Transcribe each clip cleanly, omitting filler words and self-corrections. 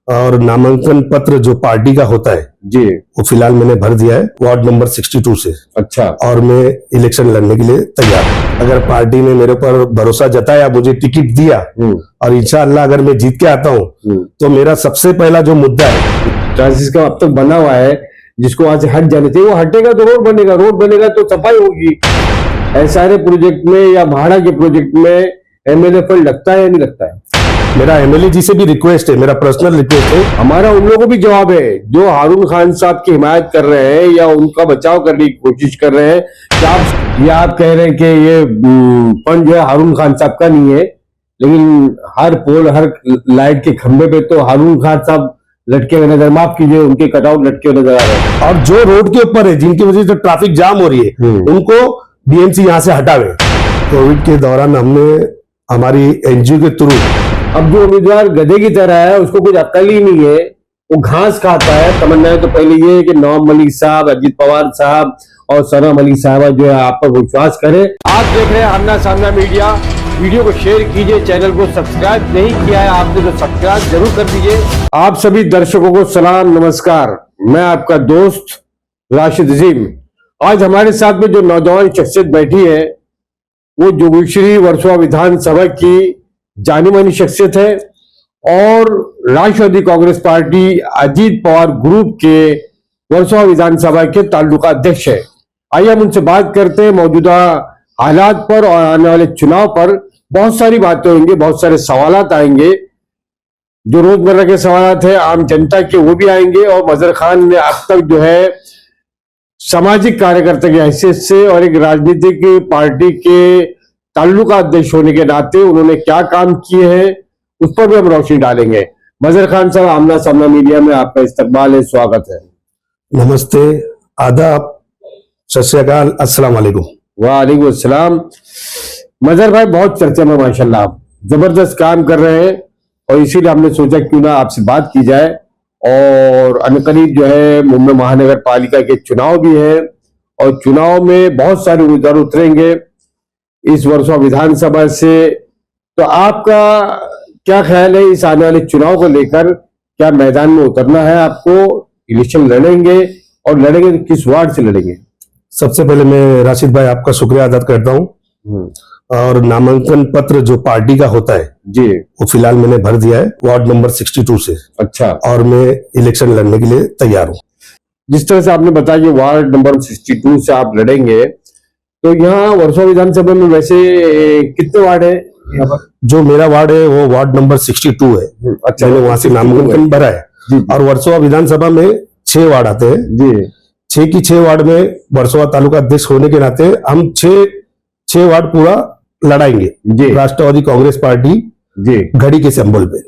और नामांकन पत्र जो पार्टी का होता है जी, वो फिलहाल मैंने भर दिया है वार्ड नंबर 62 से। अच्छा। और मैं इलेक्शन लड़ने के लिए तैयार हूँ। अगर पार्टी ने मेरे पर भरोसा जताया, मुझे टिकट दिया और इंशाअल्लाह अगर मैं जीत के आता हूँ तो मेरा सबसे पहला जो मुद्दा है ट्रांसिस का अब तक बना हुआ है, जिसको वहां से हट जाना चाहिए, वो हटेगा तो रोड बनेगा तो सफाई होगी। एसआरए प्रोजेक्ट में या भाड़ा के प्रोजेक्ट में एमएलए फंड लगता है या नहीं लगता है? मेरा एमएलए जी से भी रिक्वेस्ट है, मेरा पर्सनल रिक्वेस्ट है। हमारा उन लोगों को भी जवाब है जो हारून खान साहब की हिमायत कर रहे हैं या उनका बचाव करने की कोशिश कर रहे हैं कि आप कह रहे हैं कि ये फंड जो है हारून खान साहब का नहीं है, लेकिन हर पोल हर लाइट के खंभे पे तो हारून खान साहब लटके हुए नजर, माफ कीजिए, उनके कटआउट लटके हुए नजर आ रहे हैं। और जो रोड के ऊपर है, जिनकी वजह से ट्रैफिक जाम हो रही है, उनको बीएमसी यहाँ से हटावे। कोविड के दौरान हमने हमारी एनजीओ के थ्रू, अब जो उम्मीदवार गधे की तरह है, उसको कुछ अकल ही नहीं है, वो घास खाता है। तमन्नाएं तो पहले ये है कि नवाब मलिक साहब, अजीत पवार साहब और सना मलिक साहब जो है आप पर विश्वास करें। आप देख रहे हैं आमना सामना मीडिया। वीडियो को शेयर कीजिए, चैनल को सब्सक्राइब नहीं किया है आपने तो सब्सक्राइब जरूर कर दीजिए। आप सभी दर्शकों को सलाम नमस्कार, मैं आपका दोस्त राशिद अजीम। आज हमारे साथ में जो नौजवान शख्सियत बैठी है वो जोगेश्वरी वर्सोवा विधानसभा की जानी मानी शख्सियत है और राष्ट्रवादी कांग्रेस पार्टी अजीत पवार ग्रुप के वर्सोवा विधानसभा के तालुका अध्यक्ष है। आइए हम उनसे बात करते हैं मौजूदा हालात पर और आने वाले चुनाव पर। बहुत सारी बातें होंगी, बहुत सारे सवालात आएंगे, जो रोजमर्रा के सवालात है आम जनता के वो भी आएंगे। और मजहर खान ने अब तक जो है सामाजिक कार्यकर्ता की हैसियत से और एक राजनीतिक पार्टी के ताल्लुका अध्यक्ष होने के नाते उन्होंने क्या काम किए हैं उस पर भी हम रोशनी डालेंगे। मजहर खान साहब, आमना सामना मीडिया में आपका इस्तकबाल है, स्वागत है। नमस्ते, आदाब, सत श्री अकाल, अस्सलाम वालेकुम। वालेकुम अस्सलाम। मजहर भाई, बहुत चर्चा में माशाल्लाह आप जबरदस्त काम कर रहे हैं और इसीलिए हमने सोचा क्यों ना आपसे बात की जाए। और अनकरीब जो है मुंबई महानगर पालिका के चुनाव भी है और चुनाव में बहुत सारे उम्मीदवार उतरेंगे इस वर्षों विधानसभा से। तो आपका क्या ख्याल है इस आने वाले चुनाव को लेकर? क्या मैदान में उतरना है आपको? इलेक्शन लड़ेंगे और लड़ेंगे तो किस वार्ड से लड़ेंगे? सबसे पहले मैं राशिद भाई आपका शुक्रिया अदा करता हूँ। और नामांकन पत्र जो पार्टी का होता है जी, वो फिलहाल मैंने भर दिया है वार्ड नंबर 62 से। अच्छा। और मैं इलेक्शन लड़ने के लिए तैयार हूँ। जिस तरह से आपने बताया कि वार्ड नंबर 62 से आप लड़ेंगे, तो यहाँ वर्सोवा विधानसभा में वैसे कितने वार्ड है यहाँ पर? जो मेरा वार्ड है वो वार्ड नंबर 62 है। अच्छा, मैंने वहां से नामांकन भरा है। और वर्सोवा विधानसभा में 6 वार्ड आते हैं जी। 6 की 6 वार्ड में वर्सोवा तालुका अध्यक्ष होने के नाते हम 6 वार्ड पूरा लड़ाएंगे जी। राष्ट्रवादी कांग्रेस पार्टी जी घड़ी के सिंबल पे।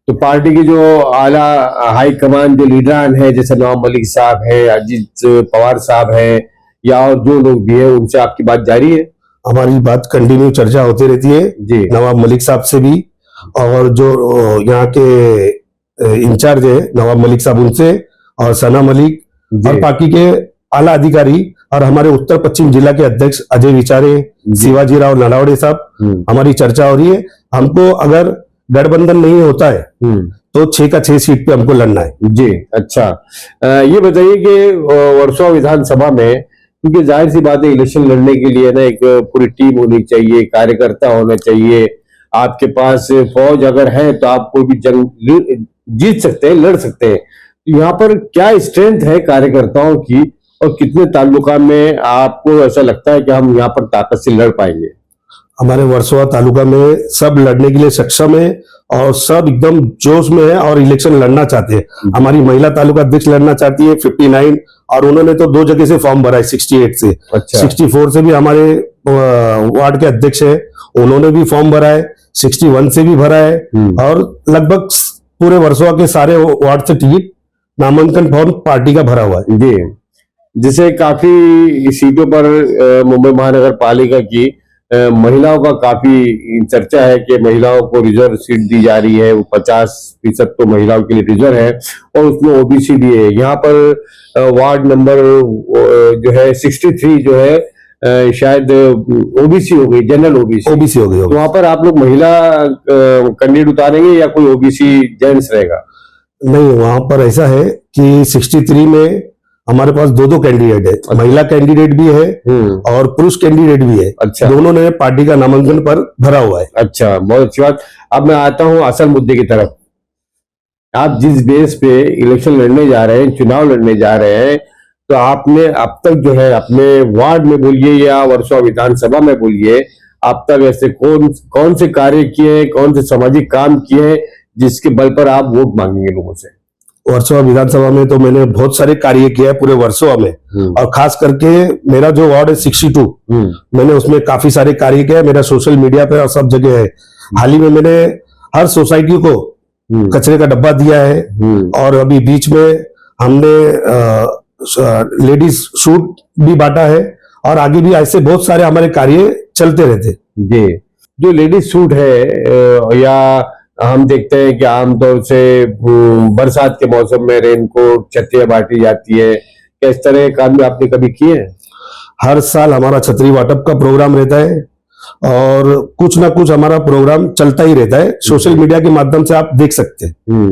तो पार्टी की जो आला हाई कमान जो लीडरान है, जैसे नवाब मलिक साहब है, अजीत पवार साहब है या और जो लोग भी है, उनसे आपकी बात जारी है? हमारी बात कंटिन्यू चर्चा होती रहती है जी। नवाब मलिक साहब से भी, और जो यहाँ के इंचार्ज है नवाब मलिक साहब उनसे, और सना मलिक और बाकी के आला अधिकारी, और हमारे उत्तर पश्चिम जिला के अध्यक्ष अजय विचारे, शिवाजी राव नलावड़े साहब, हमारी चर्चा हो रही है। हमको अगर गठबंधन नहीं होता है तो 6 का 6 सीट पे हमको लड़ना है जी। अच्छा, ये बताइए कि वर्सोवा विधानसभा में, क्योंकि जाहिर सी बात है इलेक्शन लड़ने के लिए ना एक पूरी टीम होनी चाहिए, कार्यकर्ता होना चाहिए। आपके पास फौज अगर है तो आप कोई भी जंग जीत सकते हैं, लड़ सकते हैं। तो यहाँ पर क्या स्ट्रेंथ है कार्यकर्ताओं की और कितने तालुका में आपको ऐसा लगता है कि हम यहाँ पर ताकत से लड़ पाएंगे? हमारे वर्सोवा तालुका में सब लड़ने के लिए सक्षम है और सब एकदम जोश में है और इलेक्शन लड़ना चाहते हैं। हमारी महिला तालुका अध्यक्ष लड़ना चाहती है 59, और उन्होंने तो 2 जगह से फॉर्म भरा है 68 से। अच्छा। 64 से भी हमारे वार्ड के अध्यक्ष है, उन्होंने भी फॉर्म भरा है, 61 से भी भरा है, और लगभग पूरे वर्सोवा के सारे वार्ड से टिकट नामांकन फॉर्म पार्टी का भरा हुआ है जी। जिसे काफी सीटों पर मुंबई महानगर पालिका की महिलाओं का काफी चर्चा है कि महिलाओं को रिजर्व सीट दी जा रही है। वो 50% तो महिलाओं के लिए रिजर्व है और उसमें ओबीसी भी है। यहाँ पर वार्ड नंबर जो है 63 जो है शायद ओबीसी हो गई, जनरल ओबीसी हो गई। तो वहां पर आप लोग महिला कैंडिडेट उतारेंगे या कोई ओबीसी जेंट्स रहेगा? नहीं, वहां पर ऐसा है कि 63 में हमारे पास दो कैंडिडेट है, महिला कैंडिडेट भी है और पुरुष कैंडिडेट भी है। अच्छा। दोनों ने पार्टी का नामांकन पर भरा हुआ है। अच्छा, बहुत अच्छी बात। अब मैं आता हूं असल मुद्दे की तरफ। आप जिस बेस पे इलेक्शन लड़ने जा रहे हैं, चुनाव लड़ने जा रहे हैं, तो आपने अब तक जो है अपने वार्ड में बोलिए या वर्सोवा विधानसभा में बोलिए, आप तक ऐसे कौन कौन से कार्य किए, कौन से सामाजिक काम किए जिसके बल पर आप वोट मांगेंगे लोगों से? वर्सोवा विधानसभा में तो मैंने बहुत सारे कार्य किया है पूरे वर्सोवा में, और खास करके मेरा जो वार्ड है 62, मैंने उसमें काफी सारे कार्य किया है। मेरा सोशल मीडिया पे और सब जगह है। हाल ही में मैंने हर सोसाइटी को कचरे का डब्बा दिया है, और अभी बीच में हमने लेडीज सूट भी बांटा है, और आगे भी ऐसे बहुत सारे हमारे कार्य चलते रहते। जी, जो लेडीज सूट है या हम देखते हैं कि आमतौर से बरसात के मौसम में रेनकोट, छत्रियां बांटी जाती है, क्या इस तरह के काम भी आपने कभी किए हैं? हर साल हमारा छतरी वाटप का प्रोग्राम रहता है, और कुछ ना कुछ हमारा प्रोग्राम चलता ही रहता है। सोशल मीडिया के माध्यम से आप देख सकते हैं।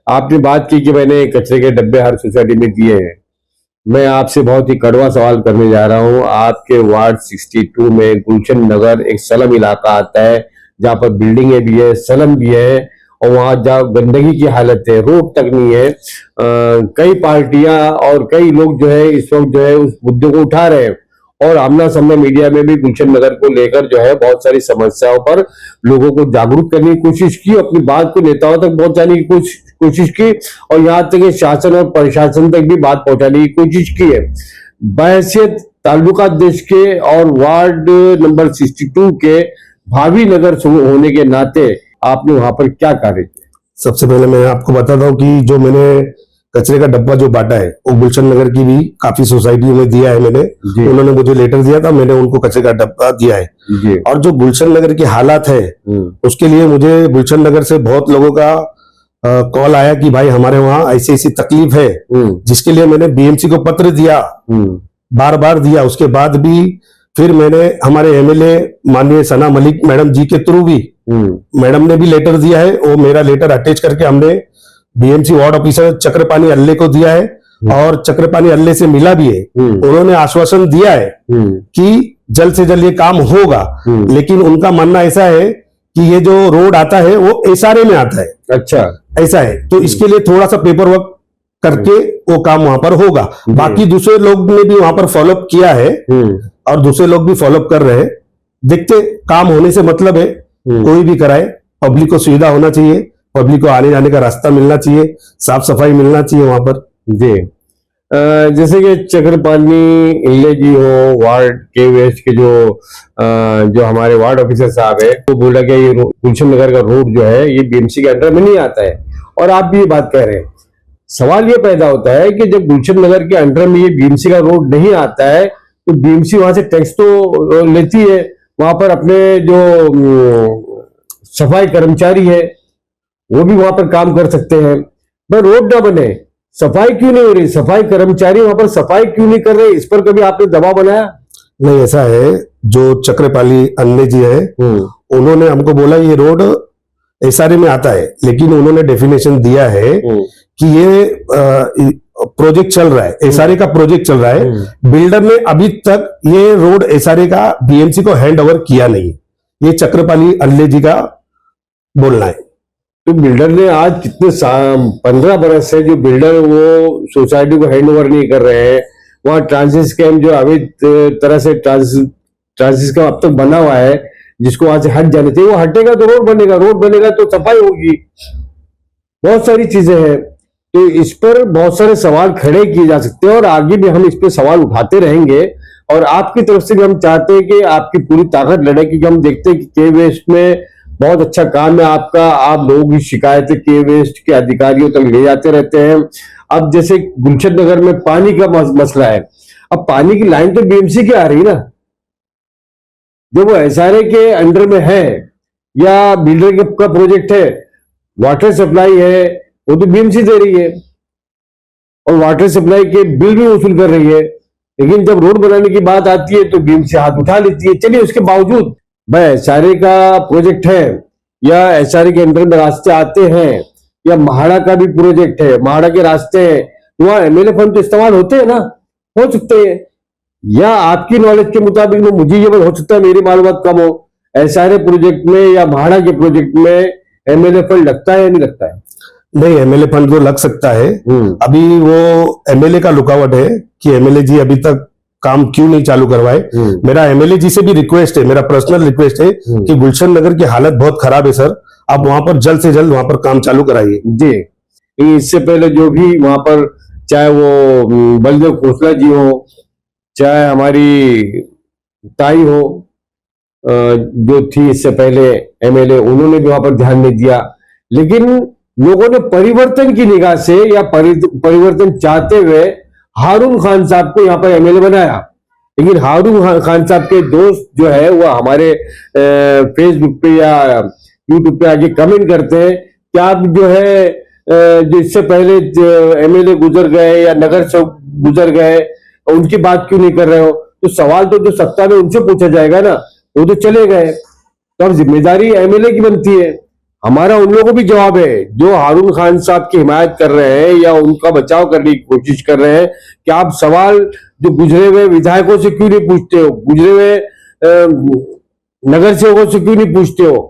आपने बात की कि मैंने कचरे के डब्बे हर सोसाइटी में दिए हैं। मैं आपसे बहुत ही कड़वा सवाल करने जा रहा हूं। आपके वार्ड 62 में गुलशन नगर एक स्लम इलाका आता है, जहां पर बिल्डिंगें भी है, स्लम भी है, और वहां जहाँ गंदगी की हालत है, रोड तक नहीं है। कई पार्टियां और कई लोग जो है इस वक्त जो है उस मुद्दे को उठा रहे हैं, और आमना सामना मीडिया में भी गुलशन नगर को लेकर जो है बहुत सारी समस्याओं पर लोगों को जागरूक करने की कोशिश की, अपनी बात को नेताओं तक पहुंचाने की कोशिश की, और यहाँ तक कि शासन और प्रशासन तक भी बात पहुंचाने की कोशिश की है। बहैसियत तालुका अध्यक्ष के और वार्ड नंबर 62 के भावी नगर होने के नाते आपने वहां पर क्या कार्य किया? सबसे पहले मैं आपको बताता हूँ कि जो मैंने कचरे का डब्बा जो बांटा है वो गुलशन नगर की भी काफी सोसाइटियों में दिया है मैंने। उन्होंने मुझे लेटर दिया था, मैंने उनको कचरे का डब्बा दिया है। और जो गुलशन नगर की हालात है उसके लिए मुझे गुलशन नगर से बहुत लोगों का कॉल आया कि भाई हमारे वहाँ ऐसी ऐसी तकलीफ है, जिसके लिए मैंने बीएमसी को पत्र दिया, बार बार दिया। उसके बाद भी फिर मैंने हमारे एमएलए माननीय सना मलिक मैडम जी के थ्रू भी, मैडम ने भी लेटर दिया है, वो मेरा लेटर अटैच करके हमने बीएमसी वार्ड ऑफिसर चक्रपानी अल्ले को दिया है, और चक्रपानी अल्ले से मिला भी है। उन्होंने आश्वासन दिया है कि जल्द से जल्द ये काम होगा, लेकिन उनका मानना ऐसा है कि ये जो रोड आता है वो एसआरए में आता है। अच्छा, ऐसा है, तो इसके लिए थोड़ा सा पेपर वर्क करके वो काम वहां पर होगा। बाकी दूसरे लोग ने भी वहां पर फॉलोअप किया है, और दूसरे लोग भी फॉलोअप कर रहे हैं। देखते, काम होने से मतलब है, कोई भी कराए, पब्लिक को सुविधा होना चाहिए, पब्लिक को आने जाने का रास्ता मिलना चाहिए, साफ सफाई मिलना चाहिए वहां पर। जी, जैसे कि चक्रपानी इल्ले जी हो, वार्ड के वेस्ट के जो हमारे वार्ड ऑफिसर साहब है, तो बोला कि ये गुलशन नगर का रोड जो है ये बीएमसी के अंडर में नहीं आता है, और आप भी ये बात कह रहे हैं। सवाल ये पैदा होता है कि जब गुलशन नगर के अंडर में ये बीएमसी का रोड नहीं आता है, तो बीएमसी वहां से टैक्स तो लेती है, वहां पर अपने जो सफाई कर्मचारी है वो भी वहां पर काम कर सकते हैं, पर रोड ना बने, सफाई क्यों नहीं हो रही? सफाई कर्मचारी वहां पर सफाई क्यों नहीं कर रहे? इस पर कभी आपने दबाव बनाया? नहीं, ऐसा है, जो चक्रपाली अन्ने जी है उन्होंने हमको बोला ये रोड एसआरए में आता है, लेकिन उन्होंने डेफिनेशन दिया है कि ये प्रोजेक्ट चल रहा है, एसआरए का प्रोजेक्ट चल रहा है। बिल्डर ने अभी तक ये रोड एसआरए का बीएमसी को हैंड ओवर किया नहीं, ये चक्रपाली अन्ने जी का बोलना है। तो बिल्डर ने आज कितने 15 बरस से जो बिल्डर वो सोसाइटी को हैंड ओवर नहीं कर रहे हैं, वहां ट्रांसिट स्कैम जो अवैध तरह से ट्रांसिट स्कैम अब तक बना हुआ है, जिसको वहां से हट जाने चाहिए, वो हटेगा तो रोड बनेगा, रोड बनेगा तो सफाई होगी, बहुत सारी चीजें हैं। तो इस पर बहुत सारे सवाल खड़े किए जा सकते हैं, और आगे भी हम इस पर सवाल उठाते रहेंगे, और आपकी तरफ से भी हम चाहते हैं कि आपकी पूरी ताकत लड़े, क्योंकि हम देखते हैं कि के वेस्ट में बहुत अच्छा काम है आपका, आप लोगों की शिकायतें के वेस्ट के अधिकारियों तक ले जाते रहते हैं। अब जैसे गुलशन नगर में पानी का मसला है, अब पानी की लाइन तो बीएमसी की आ रही ना, जो वो एसआरए के अंडर में है या बिल्डर का प्रोजेक्ट है, वाटर सप्लाई है, वो तो बीएमसी दे रही है, और वाटर सप्लाई के बिल भी वसूल कर रही है, लेकिन जब रोड बनाने की बात आती है तो बीएमसी हाथ उठा लेती है। चलिए, उसके बावजूद भाई एसआरए का प्रोजेक्ट है या एसआरए के अंडर में रास्ते आते हैं, या महाड़ा का भी प्रोजेक्ट है, महाड़ा के रास्ते हैं, वहाँ एमएलए फंड तो इस्तेमाल होते हैं ना, हो सकते हैं। या आपकी नॉलेज के मुताबिक में मुझे ये हो सकता है मेरी मालूमात कम हो, एसआरए प्रोजेक्ट में या महाड़ा के प्रोजेक्ट में एमएलए फंड लगता है या नहीं लगता है? नहीं, एमएलए फंड तो लग सकता है। अभी वो एमएलए का लुकावट है कि एमएलए जी अभी तक काम क्यों नहीं चालू करवाए। मेरा एमएलए जी से भी रिक्वेस्ट है, मेरा पर्सनल रिक्वेस्ट है कि गुलशन नगर की हालत बहुत खराब है सर, आप वहां पर जल्द से जल्द वहां पर काम चालू कराइए। जी, इससे पहले जो भी वहां पर, चाहे वो बलदेव खोसला जी हो, चाहे हमारी ताई हो जो थी इससे पहले एमएलए, उन्होंने भी वहां पर ध्यान नहीं दिया। लेकिन लोगों ने परिवर्तन की निगाह से या परिवर्तन चाहते हुए हारून खान साहब को यहाँ पर एमएलए बनाया। लेकिन हारून खान साहब के दोस्त जो है वो हमारे फेसबुक पे या यूट्यूब पे आके कमेंट करते हैं कि आप जो है जो इससे पहले एमएलए गुजर गए या नगर सेवक गुजर गए, उनकी बात क्यों नहीं कर रहे हो? तो सवाल तो जो सत्ता में उनसे पूछा जाएगा ना, वो तो चले गए, तो अब जिम्मेदारी एमएलए की बनती है। हमारा उन लोगों को भी जवाब है जो हारून खान साहब की हिमायत कर रहे हैं या उनका बचाव करने की कोशिश कर रहे हैं कि आप सवाल जो गुजरे हुए विधायकों से क्यों नहीं पूछते हो, गुजरे हुए नगर सेवकों से क्यों नहीं पूछते हो?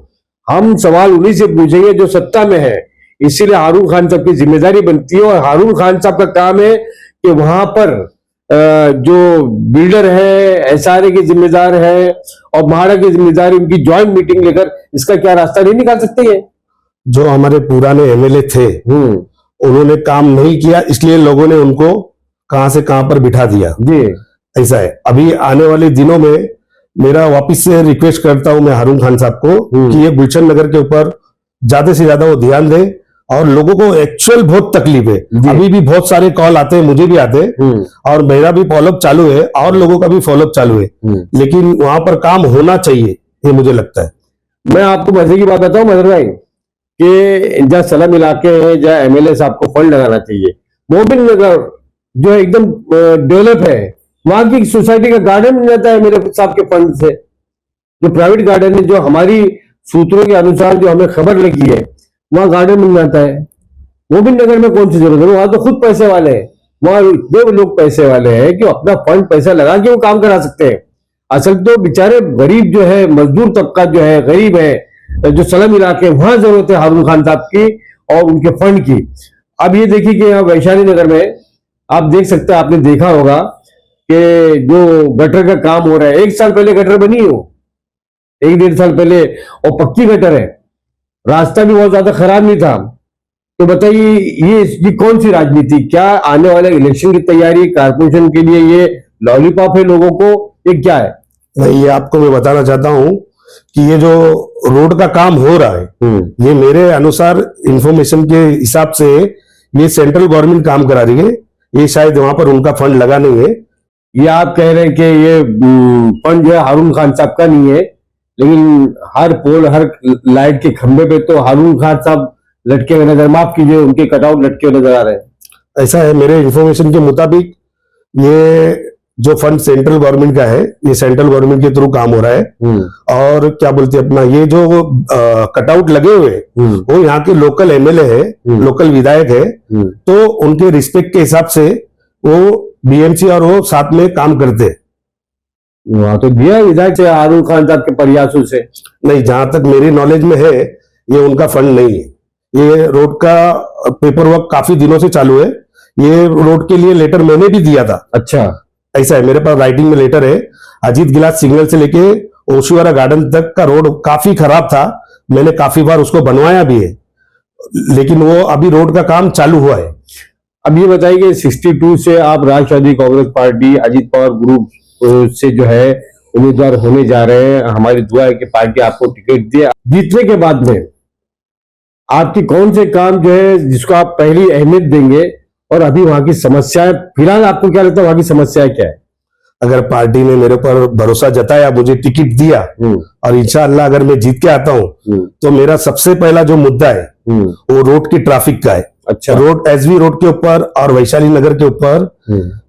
हम सवाल उन्हीं से पूछेंगे जो सत्ता में है। इसीलिए हारून खान साहब की जिम्मेदारी बनती है, और हारून खान साहब का काम है कि वहां पर जो बिल्डर है, एसआरए के जिम्मेदार है और महाड़ा की जिम्मेदारी, उनकी ज्वाइंट मीटिंग लेकर इसका क्या रास्ता नहीं निकाल सकते हैं? जो हमारे पुराने एमएलए थे उन्होंने काम नहीं किया, इसलिए लोगों ने उनको कहां से कहां पर बिठा दिया। जी, ऐसा है। अभी आने वाले दिनों में मेरा वापस से रिक्वेस्ट करता हूं मैं हारून खान साहब को कि ये गुलशन नगर के ऊपर ज्यादा से ज्यादा वो ध्यान दे, और लोगों को एक्चुअल बहुत तकलीफ है। अभी भी बहुत सारे कॉल आते हैं, मुझे भी आते हैं, और मेरा भी फॉलोअप चालू है और लोगों का भी फॉलोअप चालू है, लेकिन वहां पर काम होना चाहिए, ये मुझे लगता है। मैं आपको मजे की बात बताऊं मदर भाई, कि जहाँ सलम इलाके हैं, जहाँ एमएलए साहब को फंड लगाना चाहिए, मोमिन नगर जो एकदम डेवलप है, वहां की सोसाइटी का गार्डन बन जाता है मेरे साहब के फंड से। जो प्राइवेट गार्डन है, जो हमारी सूत्रों के अनुसार जो हमें खबर लगी है, वहां गार्डन बन जाता है। मोमिन नगर में कौन सी जरूरत है? वहां तो खुद पैसे वाले हैं, वहां इतने लोग पैसे वाले हैं कि अपना फंड पैसा लगा के वो काम करा सकते हैं। असल तो बेचारे गरीब जो है, मजदूर तबका जो है, गरीब है, जो सलम इलाके, वहां जरूरत है हारून खान साहब की और उनके फंड की। अब ये देखिए कि यहाँ वैशाली नगर में आप देख सकते हैं, आपने देखा होगा कि जो गटर का काम हो रहा है, 1 साल पहले गटर बनी हो, 1-1.5 साल पहले, और पक्की गटर है, रास्ता भी बहुत ज्यादा खराब नहीं था। तो बताइए ये कौन सी राजनीति? क्या आने वाले इलेक्शन की तैयारी कारपोरेशन के लिए ये लॉलीपॉप है लोगों को, ये क्या है? नहीं, ये आपको मैं बताना चाहता हूं कि ये जो रोड का काम हो रहा है, ये मेरे अनुसार इंफॉर्मेशन के हिसाब से ये सेंट्रल गवर्नमेंट काम करा रही है, ये शायद वहां पर उनका फंड लगा नहीं है। ये आप कह रहे हैं कि ये फंड जो है हारून खान साहब का नहीं है, लेकिन हर पोल, हर लाइट के खंभे पे तो हारून खान साहब लटके हुए नजर, माफ कीजिए, उनके कटआउट लटके हुए नजर आ रहे हैं। ऐसा है, मेरे इंफॉर्मेशन के मुताबिक ये जो फंड सेंट्रल गवर्नमेंट का है, ये सेंट्रल गवर्नमेंट के थ्रू काम हो रहा है। और क्या बोलते हैं अपना, ये जो कटआउट लगे हुए वो यहाँ के लोकल एमएलए है, लोकल विधायक है, तो उनके रिस्पेक्ट के हिसाब से वो बीएमसी और वो साथ में काम करते हैं। वहां तो दिया विधायक से हारून खान साहब के प्रयासों से। नहीं, जहां तक मेरी नॉलेज में है ये उनका फंड नहीं है। ये रोड का पेपर वर्क काफी दिनों से चालू है, ये रोड के लिए लेटर मैंने भी दिया था। अच्छा, ऐसा है, मेरे पास राइटिंग में लेटर है। अजीत गिलास सिग्नल से लेके ओशिवारा गार्डन तक का रोड काफी खराब था, मैंने काफी बार उसको बनवाया भी है, लेकिन वो अभी रोड का काम चालू हुआ है। अब ये बताइए 62 से आप राष्ट्रवादी कांग्रेस पार्टी अजीत पवार ग्रुप से जो है उम्मीदवार होने जा रहे हैं। हमारी दुआ है कि पार्टी आपको टिकट दे। जीतने के बाद में आपकी कौन से काम जो है जिसको आप पहली अहमियत देंगे, और अभी वहां की समस्याएं, फिलहाल आपको क्या लगता है वहां की समस्याएं क्या है? अगर पार्टी ने मेरे पर भरोसा जताया, मुझे टिकट दिया, और इंशाअल्लाह अगर मैं जीत के आता हूं, तो मेरा सबसे पहला जो मुद्दा है वो रोड की ट्रैफिक का है। अच्छा, रोड एसवी रोड के ऊपर और वैशाली नगर के ऊपर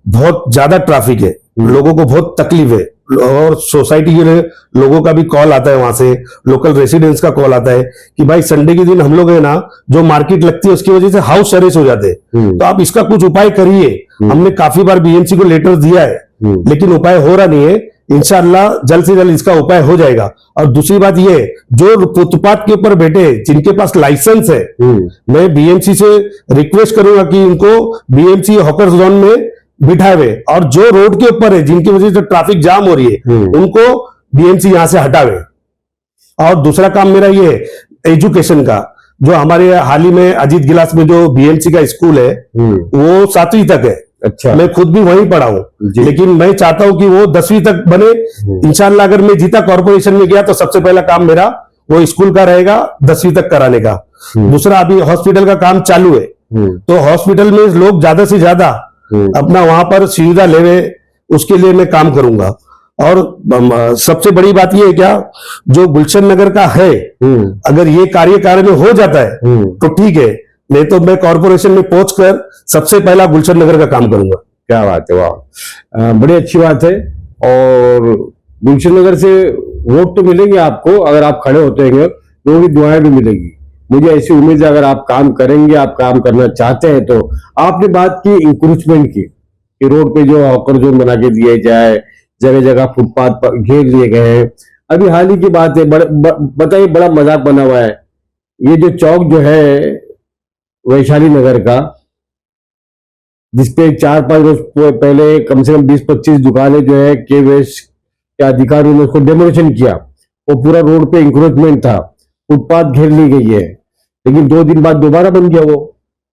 बहुत ज्यादा ट्रैफिक है, लोगों को बहुत तकलीफ है, और सोसाइटी के लोगों का भी कॉल आता है, वहां से लोकल रेसिडेंट्स का कॉल आता है कि भाई संडे के दिन हम लोग है ना, जो मार्केट लगती है उसकी वजह से हाउस अरेस्ट हो जाते हैं, तो आप इसका कुछ उपाय करिए। हमने काफी बार बीएमसी को लेटर दिया है, लेकिन उपाय हो रहा नहीं है। इंशाअल्लाह जल्द से जल्द इसका उपाय हो जाएगा। और दूसरी बात ये, जो फुटपाथ के ऊपर बैठे जिनके पास लाइसेंस है, मैं बीएमसी से रिक्वेस्ट करूंगा कि इनको बीएमसी हॉकर जोन में बिठावे, और जो रोड के ऊपर है जिनकी वजह से ट्रैफिक जाम हो रही है उनको बीएमसी यहां से हटावे। और दूसरा काम मेरा ये है एजुकेशन का, जो हमारे हाल ही में अजीत गिलास में जो बीएमसी का स्कूल है वो 7वीं तक है। अच्छा, मैं खुद भी वहीं पढ़ा हूँ, लेकिन मैं चाहता हूं कि वो 10वीं तक बने। इंशाल्लाह अगर मैं जीता कॉर्पोरेशन में गया तो सबसे पहला काम मेरा वो स्कूल का रहेगा 10वीं तक कराने का। दूसरा, अभी हॉस्पिटल का काम चालू है, तो हॉस्पिटल में लोग ज्यादा से ज्यादा अपना वहां पर सुविधा लेवे, उसके लिए मैं काम करूंगा। और सबसे बड़ी बात यह है क्या, जो गुलशन नगर का है, अगर ये कार्य में हो जाता है तो ठीक है, नहीं तो मैं कॉर्पोरेशन में पहुंचकर सबसे पहला गुलशन नगर का काम करूंगा। क्या बात है, वाह, बड़ी अच्छी बात है। और गुलशन नगर से वोट तो मिलेंगे आपको, अगर आप खड़े होते हैं लोगों की दुआएं भी मिलेगी। मुझे ऐसी उम्मीद है अगर आप काम करेंगे, आप काम करना चाहते हैं तो। आपने बात की इंक्रोचमेंट की, कि रोड पे जो हॉकर जोन बना के दिए जाए, जगह जगह फुटपाथ पर घेर लिए गए हैं। अभी हाल ही की बात है, बताइए, बड़ा मजाक बना हुआ है ये जो चौक जो है वैशाली नगर का, जिसपे 4-5 रोज पहले कम से कम 20-25 दुकानें जो है के वेस्ट के अधिकारियों ने उसको डेमोलिशन किया। वो पूरा रोड पे इंक्रोचमेंट था, फुटपाथ घेर ली गई है, लेकिन 2 दिन बाद दोबारा बन गया वो।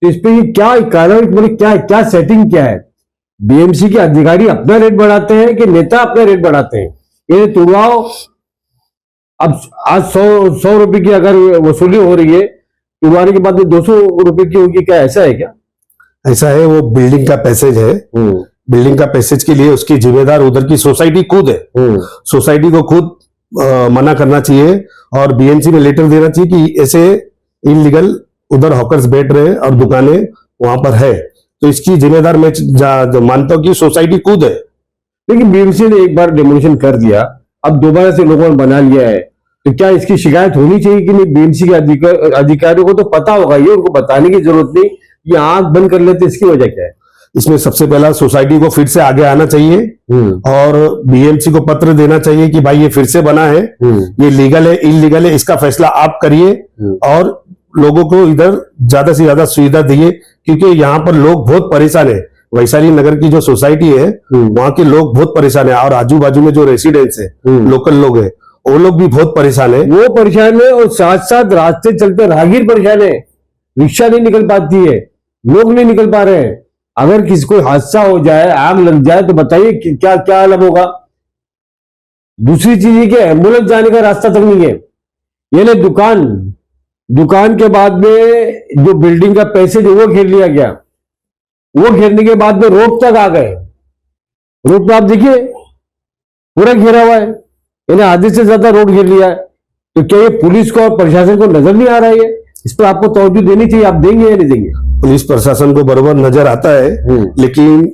तो इस पे ये क्या कारण, मतलब क्या सेटिंग क्या है? बीएमसी के अधिकारी अपना रेट बढ़ाते हैं कि नेता अपना रेट बढ़ाते हैं? ये तुड़वाओ, अब आज 100 रुपए की अगर वसूली हो रही है, तुड़वाने के बाद में 200 रुपए की होगी, क्या ऐसा है क्या? ऐसा है, वो बिल्डिंग का पैसेज है, बिल्डिंग का पैसेज के लिए उसकी जिम्मेदार उधर की सोसाइटी खुद है। सोसाइटी को खुद मना करना चाहिए और बीएमसी में लेटर देना चाहिए कि ऐसे इलीगल उधर हॉकर्स बैठ रहे हैं और दुकानें वहां पर है, तो इसकी जिम्मेदार मैं मानता हूं कि सोसाइटी खुद है। लेकिन बीएमसी ने एक बार डेमोलिशन कर दिया, अब दोबारा से लोगों ने बना लिया है, तो क्या इसकी शिकायत होनी चाहिए कि नहीं? बीएमसी के अधिकारियों को तो पता होगा, ये उनको बताने की जरूरत नहीं, ये आंख बंद कर लेते, इसकी वजह क्या है? इसमें सबसे पहला सोसाइटी को फिर से आगे आना चाहिए और बीएमसी को पत्र देना चाहिए कि भाई ये फिर से बना है, ये लीगल है इलीगल है, इसका फैसला आप करिए और लोगों को इधर ज्यादा से ज्यादा सुविधा दिए, क्योंकि यहाँ पर लोग बहुत परेशान है। वैशाली नगर की जो सोसाइटी है वहां के लोग बहुत परेशान है, और आजू बाजू में जो रेसिडेंट्स है, लोकल लोग है, वो लोग भी बहुत परेशान है। वो परेशान है और साथ साथ रास्ते चलते राहगीर परेशान है, रिक्शा नहीं निकल पाती है, लोग नहीं निकल पा रहे हैं। अगर किसी को हादसा हो जाए, आग लग जाए, तो बताइए क्या क्या हालत होगा। दूसरी चीज ये कि एम्बुलेंस जाने का रास्ता तक नहीं है। ये ले दुकान के बाद में जो बिल्डिंग का पैसेज है वो घेर लिया गया, वो घेरने के बाद में रोड तक आ गए। रोड पे आप देखिए पूरा घेरा हुआ है, इन्हें आधे से ज्यादा रोड घेर लिया है। तो क्या ये पुलिस को और प्रशासन को नजर नहीं आ रहा है? इस पर आपको तवज्जो देनी चाहिए, आप देंगे या नहीं देंगे? पुलिस प्रशासन को बराबर नजर आता है, लेकिन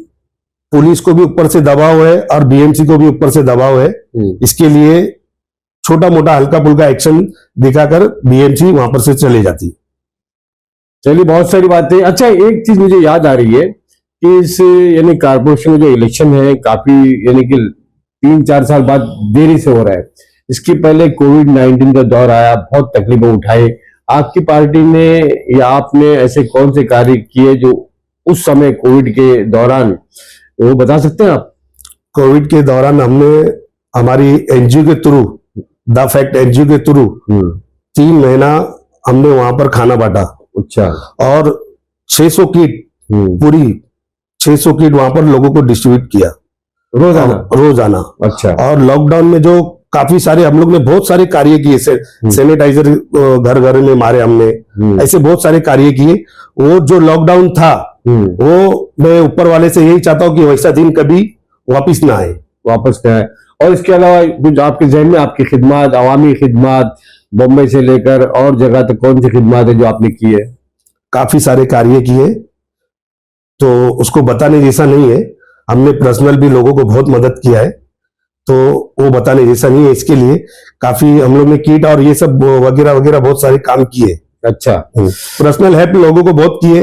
पुलिस को भी ऊपर से दबाव है और बीएमसी को भी ऊपर से दबाव है। इसके लिए छोटा मोटा हल्का फुल्का एक्शन दिखाकर बीएमसी वहां पर से चले जाती। चलिए, बहुत सारी बातें। अच्छा, एक चीज मुझे याद आ रही है कि इस यानी कारपोरेशन में जो इलेक्शन है, काफी यानी कि 3-4 साल बाद देरी से हो रहा है। इसके पहले कोविड-19 का दौर आया, बहुत तकलीफें उठाई। आपकी पार्टी ने या आपने ऐसे कौन से कार्य किए जो उस समय कोविड के दौरान, वो बता सकते हैं आप? कोविड के दौरान हमने हमारी एनजीओ के थ्रू, द फैक्ट एनजीओ के थ्रू 3 महीना हमने वहां पर खाना बांटा। अच्छा। और 600 किट, पूरी 600 किट वहां पर लोगों को डिस्ट्रीब्यूट किया रोजाना। अच्छा। और लॉकडाउन में जो काफी सारे हम लोग ने बहुत सारे कार्य किए, सैनिटाइजर घर घर में मारे हमने, ऐसे बहुत सारे कार्य किए। वो जो लॉकडाउन था वो मैं ऊपर वाले से यही चाहता हूँ कि वैसा दिन कभी वापस ना आए। और इसके अलावा कुछ आपके जहन में, आपकी खिदमत, अवामी खिदमत, बॉम्बे से लेकर और जगह तक कौन सी खिदमत है जो आपने की है? काफी सारे कार्य किए, तो उसको बताने जैसा नहीं है। हमने पर्सनल भी लोगों को बहुत मदद किया है। तो वो बताने जैसा नहीं है। इसके लिए काफी हम लोग ने किट और ये सब वगैरह वगैरह बहुत सारे काम किए। अच्छा। पर्सनल हेल्प लोगों को बहुत किए,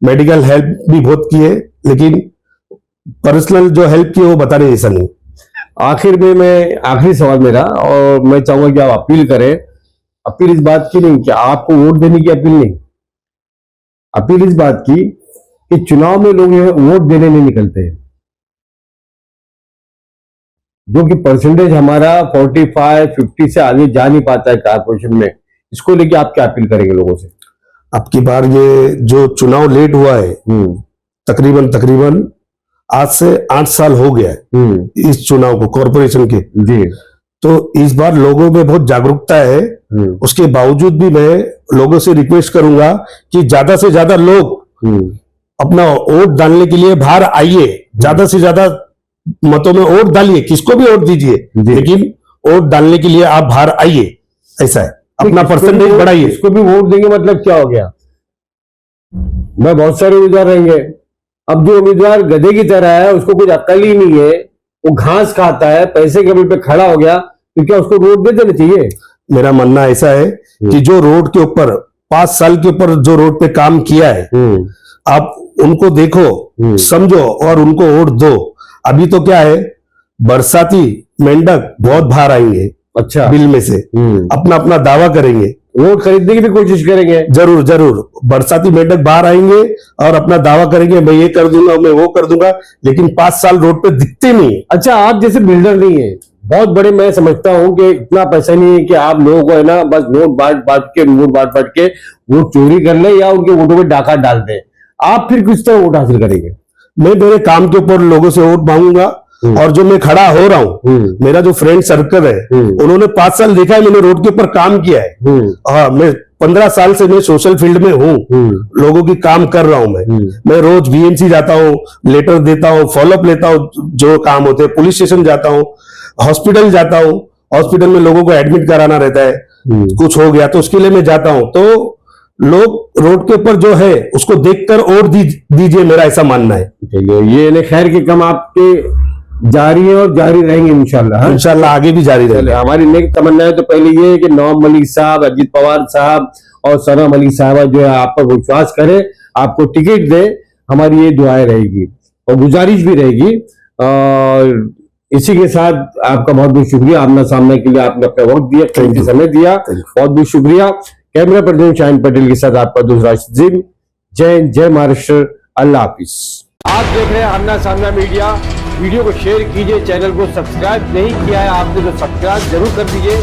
मेडिकल हेल्प भी बहुत किए, लेकिन पर्सनल जो हेल्प की वो बताने जैसा नहीं। आखिर में मैं आखिरी सवाल मेरा, और मैं चाहूंगा कि आप अपील करें। अपील इस बात की नहीं कि आपको वोट देने की अपील नहीं, अपील इस बात की कि चुनाव में लोग वोट देने नहीं निकलते हैं, जो कि परसेंटेज हमारा 45-50 से आगे जा नहीं पाता है कारपोरेशन में। इसको लेके आप क्या अपील करेंगे लोगों से? अब की बार ये जो चुनाव लेट हुआ है, तकरीबन आज से 8 साल हो गया है इस चुनाव को, कॉरपोरेशन के जी। तो इस बार लोगों में बहुत जागरूकता है। उसके बावजूद भी मैं लोगों से रिक्वेस्ट करूंगा कि ज्यादा से ज्यादा लोग अपना वोट डालने के लिए बाहर आइए, ज्यादा से ज्यादा मतों में वोट डालिए, किसको भी वोट दीजिए, लेकिन वोट डालने के लिए आप बाहर आइए। ऐसा है, अपना परसेंटेज बढ़ाइए। इसको भी वोट देंगे मतलब क्या हो गया? मैं बहुत सारे उम्मीदवार रहेंगे, अब जो उम्मीदवार गधे की तरह है, उसको कुछ अक्ल ही नहीं है, वो घास खाता है, पैसे के बल पे खड़ा हो गया, तो क्या उसको वोट दे देना चाहिए? मेरा मानना ऐसा है कि जो रोड के ऊपर 5 साल के ऊपर जो रोड पे काम किया है, आप उनको देखो, समझो और उनको वोट दो। अभी तो क्या है, बरसाती मेंढक बहुत बाहर आएंगे, अच्छा, बिल में से अपना अपना दावा करेंगे, वोट खरीदने की भी कोशिश करेंगे। जरूर जरूर बरसाती मेंढक बाहर आएंगे और अपना दावा करेंगे, मैं ये कर दूंगा, मैं वो कर दूंगा, लेकिन 5 साल रोड पे दिखते नहीं। अच्छा, आप जैसे बिल्डर नहीं है, बहुत बड़े, मैं समझता हूं कि इतना पैसा नहीं है कि आप लोगों को है ना बस वोट बांट के वोट चोरी कर ले या उनके वोटों में डाका डाल दें। आप फिर किस तरह वोट हासिल करेंगे? मैं मेरे काम के ऊपर लोगों से वोट मांगूंगा, और जो मैं खड़ा हो रहा हूँ, मेरा जो फ्रेंड सर्कल है, उन्होंने 5 साल देखा है, मैंने रोड के ऊपर काम किया है। हाँ, मैं 15 साल से मैं सोशल फील्ड में हूँ, लोगों की काम कर रहा हूँ। मैं रोज बीएमसी जाता हूँ, लेटर देता हूँ, फॉलोअप लेता हूँ, जो काम होते हैं, पुलिस स्टेशन जाता हूँ, हॉस्पिटल जाता हूँ, हॉस्पिटल में लोगों को एडमिट कराना रहता है, कुछ हो गया तो उसके लिए मैं जाता हूँ। तो लोग रोड के ऊपर जो है उसको देखकर वोट दीजिए, मेरा ऐसा मानना है। ये खैर के कम आपके जारी है और जारी रहेंगे इंशाल्लाह। इंशाल्लाह आगे भी जारी रहेंगे। हमारी नेक तमन्ना है तो पहले ये है कि नवाब मलिक साहब, अजीत पवार साहब और सना मलिक साहबा जो है आप पर विश्वास करे, आपको टिकट दे, हमारी ये दुआएं रहेगी और गुजारिश भी रहेगी। और इसी के साथ आपका बहुत बहुत शुक्रिया, आमना सामने के लिए आपने अपना वक्त दिया, कीमती समय दिया, बहुत बहुत शुक्रिया। कैमरा पर्सन शाहिन पटेल के साथ आपका दूसरा जिम। जय महाराष्ट्र, अल्लाह हाफिज। आप देख रहे हैं आमना सामना मीडिया। वीडियो को शेयर कीजिए, चैनल को सब्सक्राइब नहीं किया है आपने तो सब्सक्राइब जरूर कर दीजिए।